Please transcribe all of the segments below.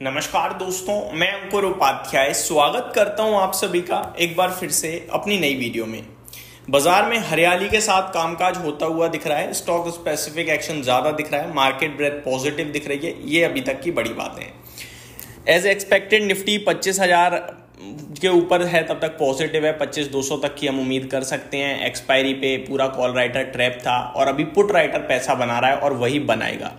नमस्कार दोस्तों, मैं अंकुर उपाध्याय स्वागत करता हूं आप सभी का एक बार फिर से अपनी नई वीडियो में। बाजार में हरियाली के साथ कामकाज होता हुआ दिख रहा है। स्टॉक स्पेसिफिक एक्शन ज्यादा दिख रहा है, मार्केट ब्रेथ पॉजिटिव दिख रही है। ये अभी तक की बड़ी बातें हैं। एज एक्सपेक्टेड निफ्टी 25,000 के ऊपर है, तब तक पॉजिटिव है। 25,200 तक की हम उम्मीद कर सकते हैं। एक्सपायरी पे पूरा कॉल राइटर ट्रैप था और अभी पुट राइटर पैसा बना रहा है और वही बनाएगा।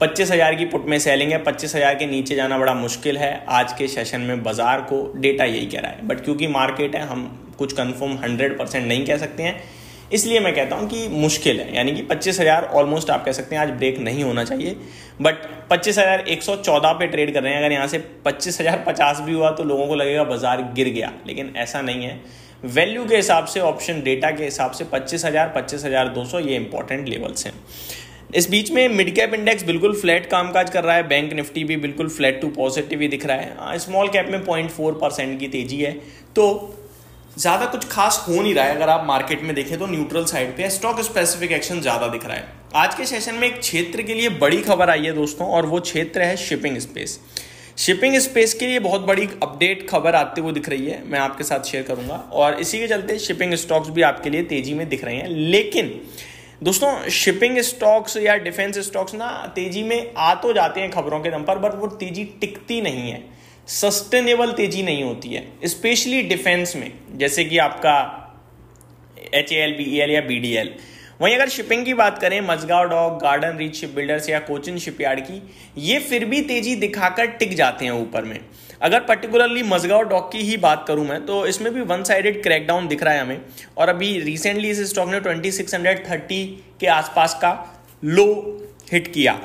25,000 की पुट में सेलिंग है। 25,000 के नीचे जाना बड़ा मुश्किल है आज के सेशन में। बाजार को डेटा यही कह रहा है, बट क्योंकि मार्केट है हम कुछ कंफर्म 100% नहीं कह सकते हैं, इसलिए मैं कहता हूं कि मुश्किल है। यानी कि 25,000 ऑलमोस्ट आप कह सकते हैं आज ब्रेक नहीं होना चाहिए, बट 25,114 पे ट्रेड कर रहे हैं। अगर यहाँ से 25,050 भी हुआ तो लोगों को लगेगा बाजार गिर गया, लेकिन ऐसा नहीं है। वैल्यू के हिसाब से, ऑप्शन डेटा के हिसाब से 25,000 25,200 ये इंपॉर्टेंट लेवल्स हैं। इस बीच में मिड कैप इंडेक्स बिल्कुल फ्लैट कामकाज कर रहा है। बैंक निफ्टी भी बिल्कुल फ्लैट टू पॉजिटिव ही दिख रहा है। स्मॉल कैप में 0.4% की तेजी है, तो ज़्यादा कुछ खास हो नहीं रहा है। अगर आप मार्केट में देखें तो न्यूट्रल साइड पे स्टॉक स्पेसिफिक एक्शन ज़्यादा दिख रहा है। आज के सेशन में एक क्षेत्र के लिए बड़ी खबर आई है दोस्तों, और वो क्षेत्र है शिपिंग स्पेस। शिपिंग स्पेस के लिए बहुत बड़ी अपडेट खबर आते हुए दिख रही है, मैं आपके साथ शेयर करूंगा। और इसी के चलते शिपिंग स्टॉक्स भी आपके लिए तेजी में दिख रहे हैं। लेकिन दोस्तों, शिपिंग स्टॉक्स या डिफेंस स्टॉक्स ना तेजी में आ तो जाते हैं खबरों के दम पर, बट वो तेजी टिकती नहीं है, सस्टेनेबल तेजी नहीं होती है। स्पेशली डिफेंस में, जैसे कि आपका HAL, BEL या BDL। वहीं अगर शिपिंग की बात करें, Mazagon dock, garden reach ship builders या कोचिन शिपयार्ड की, ये फिर भी तेजी दिखाकर टिक जाते हैं ऊपर में। अगर पर्टिकुलरली मजगांव डॉक की ही बात करूं मैं, तो इसमें भी वन साइडेड क्रैकडाउन दिख रहा है हमें। और अभी रिसेंटली इस स्टॉक ने 2630 के आसपास का लो हिट किया।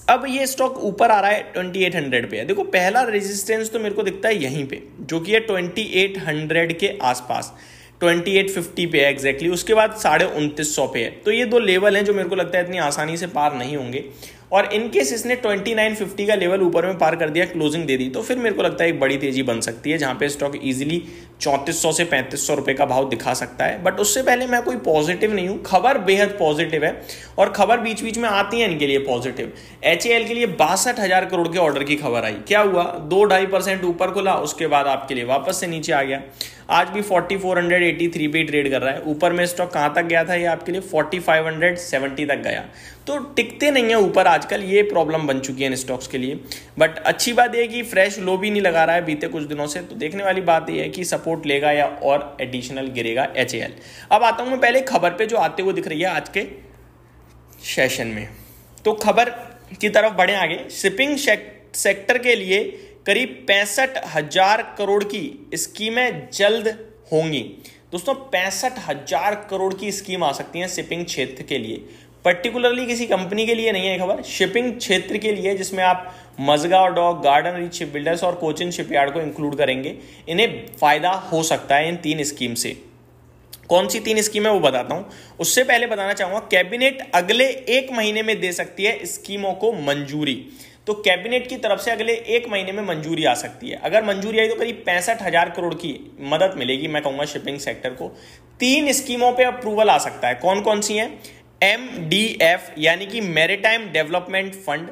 अब ये स्टॉक ऊपर आ रहा है 2800 पे है। देखो, पहला रेजिस्टेंस तो मेरे को दिखता है यहीं पे, जो कि है 2800 के आसपास, 2850 पे है एग्जैक्टली। उसके बाद 2950 पे है। तो ये दो लेवल हैं जो मेरे को लगता है इतनी आसानी से पार नहीं होंगे। और इनकेस इसने 2950 का लेवल ऊपर में पार कर दिया, क्लोजिंग दे दी, तो फिर मेरे को लगता है एक बड़ी तेजी बन सकती है, जहां पे स्टॉक इजीली 3400 से 3500 रुपए का भाव दिखा सकता है। बट उससे पहले मैं कोई पॉजिटिव नहीं हूं। खबर बेहद पॉजिटिव है और खबर बीच बीच में आती है इनके लिए पॉजिटिव। HAL के लिए 62,000 करोड़ के ऑर्डर की खबर आई। क्या हुआ? 2-2.5% ऊपर खुला, उसके बाद आपके लिए वापस से नीचे आ गया। आज भी 4483 पे ट्रेड कर रहा है। ऊपर में स्टॉक कहां तक गया था? ये आपके लिए 4570 तक गया। तो टिकते नहीं है ऊपर आजकल, ये प्रॉब्लम बन चुकी है इन स्टॉक्स के लिए। बट अच्छी बात यह कि फ्रेश लो भी नहीं लगा रहा है बीते कुछ दिनों से। तो देखने वाली बात यह है कि सपोर्ट लेगा या और एडिशनल गिरेगा HAL। अब आता हूं मैं पहले खबर पे जो आते हुए दिख रही है आज के सेशन में। तो खबर की तरफ बढ़े आगे। शिपिंग सेक्टर के लिए करीब 65,000 करोड़ की स्कीमें जल्द होंगी। दोस्तों, 65,000 करोड़ की स्कीम आ सकती है शिपिंग क्षेत्र के लिए। पर्टिकुलरली किसी कंपनी के लिए नहीं है खबर, शिपिंग क्षेत्र के लिए, जिसमें आप Mazagon dock, garden reach ship builders और कोचिन शिपयार्ड को इंक्लूड करेंगे। इन्हें फायदा हो सकता है इन 3 स्कीम से। कौन सी 3 स्कीम है वो बताता हूं। उससे पहले बताना चाहूंगा, कैबिनेट अगले 1 महीने में दे सकती है स्कीमों को मंजूरी। तो कैबिनेट की तरफ से अगले 1 महीने में मंजूरी आ सकती है। अगर मंजूरी आई तो करीब 65,000 करोड़ की मदद मिलेगी, मैं कहूंगा शिपिंग सेक्टर को। 3 स्कीमों पे अप्रूवल आ सकता है। कौन कौन सी हैं? MDF यानी कि मैरीटाइम डेवलपमेंट फंड,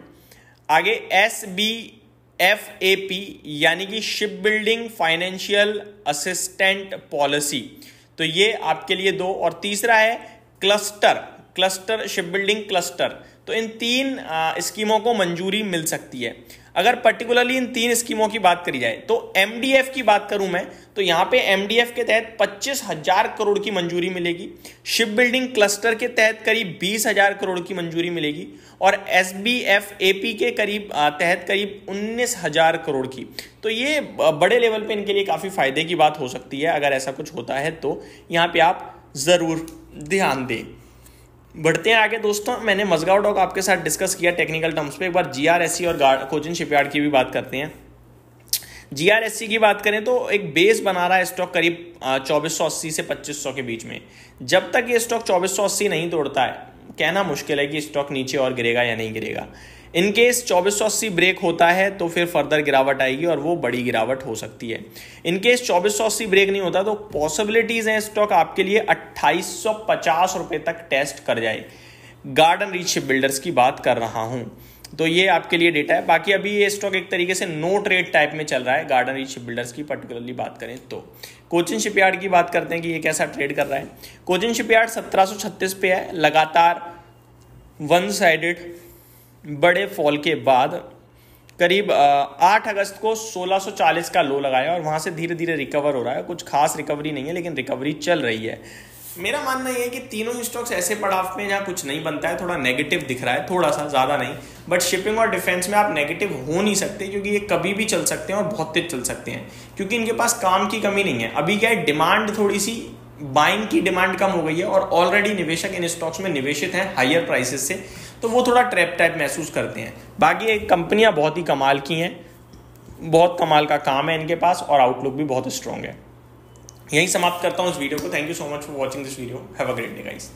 आगे SBFAP यानी कि ship building financial assistant policy. तो ये आपके लिए 2, और तीसरा है क्लस्टर शिप बिल्डिंग क्लस्टर। तो इन 3 स्कीमों को मंजूरी मिल सकती है। अगर पर्टिकुलरली इन 3 स्कीमों की बात करी जाए तो MDF की बात करूं मैं, तो यहां पे MDF के तहत 25,000 करोड़ की मंजूरी मिलेगी। शिप बिल्डिंग क्लस्टर के तहत करीब 20,000 करोड़ की मंजूरी मिलेगी, और SBFAP के तहत करीब 19,000 करोड़ की। तो ये बड़े लेवल पे इनके लिए काफी फायदे की बात हो सकती है। अगर ऐसा कुछ होता है तो यहाँ पे आप जरूर ध्यान दें। बढ़ते हैं आगे दोस्तों। मैंने मजगांव डॉक आपके साथ डिस्कस किया टेक्निकल टर्म्स पे। एक बार GRSC और कोचिन शिपयार्ड की भी बात करते हैं। GRSC की बात करें तो एक बेस बना रहा है स्टॉक करीब 2480 से 2500 के बीच में। जब तक ये स्टॉक 2480 नहीं तोड़ता है, कहना मुश्किल है कि स्टॉक नीचे और गिरेगा या नहीं गिरेगा। इनकेस 2480 ब्रेक होता है तो फिर फर्दर गिरावट आएगी, और वो बड़ी गिरावट हो सकती है। इनकेस 2480 ब्रेक नहीं होता तो पॉसिबिलिटीज हैं स्टॉक आपके लिए 2850 रुपए तक टेस्ट कर जाए। गार्डन रीच शिप बिल्डर्स की बात कर रहा हूं। तो ये आपके लिए डेटा है। बाकी अभी ये स्टॉक एक तरीके से नो ट्रेड टाइप में चल रहा है गार्डन रीच शिप बिल्डर्स की पर्टिकुलरली बात करें तो। कोचिन शिपयार्ड की बात करते हैं कि ये कैसा ट्रेड कर रहा है। कोचिन शिपयार्ड 1736 पे है, लगातार वन साइडेड बड़े फॉल के बाद करीब 8 अगस्त को 1640 का लो लगाया और वहाँ से धीरे धीरे रिकवर हो रहा है। कुछ खास रिकवरी नहीं है लेकिन रिकवरी चल रही है। मेरा मानना ये है कि तीनों स्टॉक्स ऐसे पड़ाव में जहाँ कुछ नहीं बनता है, थोड़ा नेगेटिव दिख रहा है, थोड़ा सा, ज़्यादा नहीं। बट शिपिंग और डिफेंस में आप नेगेटिव हो नहीं सकते क्योंकि ये कभी भी चल सकते हैं और बहुत तेज चल सकते हैं क्योंकि इनके पास काम की कमी नहीं है। अभी क्या है, डिमांड थोड़ी सी, बाइंग की डिमांड कम हो गई है और ऑलरेडी निवेशक इन स्टॉक्स में निवेशित हैं हायर प्राइसेस से, तो वो थोड़ा ट्रैप टाइप महसूस करते हैं। बाकी एक कंपनियां बहुत ही कमाल की हैं, बहुत कमाल का काम है इनके पास और आउटलुक भी बहुत स्ट्रॉन्ग है। यहीं समाप्त करता हूं इस वीडियो को। Thank you so much for watching this video. Have a great day guys.